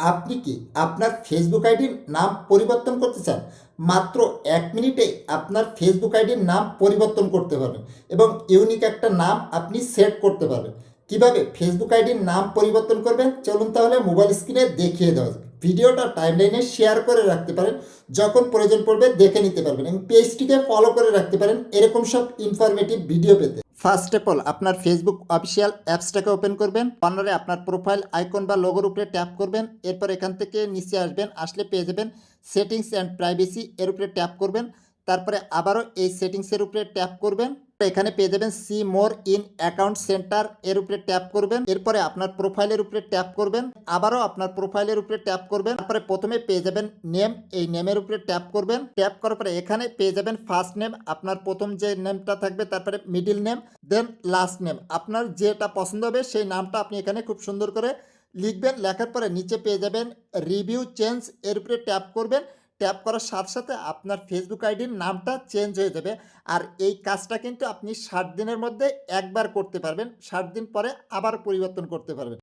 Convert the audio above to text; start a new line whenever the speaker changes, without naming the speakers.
আপনি কি আপনার ফেসবুক আইডির নাম পরিবর্তন করতে চান? মাত্র ১ মিনিটে আপনার ফেসবুক আইডির নাম পরিবর্তন করতে পারবেন এবং ইউনিক একটা নাম আপনি সেট করতে পারবেন। কিভাবে ফেসবুক আইডির নাম পরিবর্তন করবেন চলুন তাহলে মোবাইল স্ক্রিনে দেখিয়ে দেওয়া যাক। ভিডিওটা টাইমলাইনে শেয়ার করে রাখতে পারেন, যখন প্রয়োজন পড়বে দেখে নিতে পারবেন এবং পেজটিকে ফলো করে রাখতে পারেন এরকম সব ইনফরমেটিভ ভিডিও পেতে। ফার্স্ট অফ অল আপনার ফেসবুক অফিসিয়াল অ্যাপসটাকে ওপেন করবেন। কর্নারে আপনার প্রোফাইল আইকন বা লোগোর উপরে ট্যাপ করবেন। এরপর এখান থেকে নিচে আসবেন, আসলে পেয়ে যাবেন সেটিংস অ্যান্ড প্রাইভেসি, এর উপরে ট্যাপ করবেন। তারপরে আবারও এই সেটিংসের উপরে ট্যাপ করবেন। এখানে পেয়ে যাবেন see more in account centre, এর উপরে ট্যাপ করবেন। এরপরে আপনার প্রোফাইলের উপরে ট্যাপ করবেন, আবারও আপনার প্রোফাইলের উপরে ট্যাপ করবেন। তারপরে প্রথমে পেয়ে যাবেন নেম, এই নেমের উপরে ট্যাপ করবেন। ট্যাপ করার পরে এখানে পেয়ে যাবেন ফার্স্ট নেম, আপনার প্রথম যে নেমটা থাকবে, তারপরে মিডিল নেম, দেন লাস্ট নেম। আপনার যেটা পছন্দ হবে সেই নামটা আপনি এখানে খুব সুন্দর করে লিখবেন। লেখার পরে নিচে পেয়ে যাবেন রিভিউ চেঞ্জ, এর উপরে ট্যাপ করবেন। ট্যাপ করার সাথে সাথে আপনার ফেসবুক আইডির নামটা চেঞ্জ হয়ে যাবে। আর এই কাজটা কিন্তু আপনি 60 দিনের মধ্যে একবার করতে পারবেন, 60 দিন পরে আবার পরিবর্তন করতে পারবেন।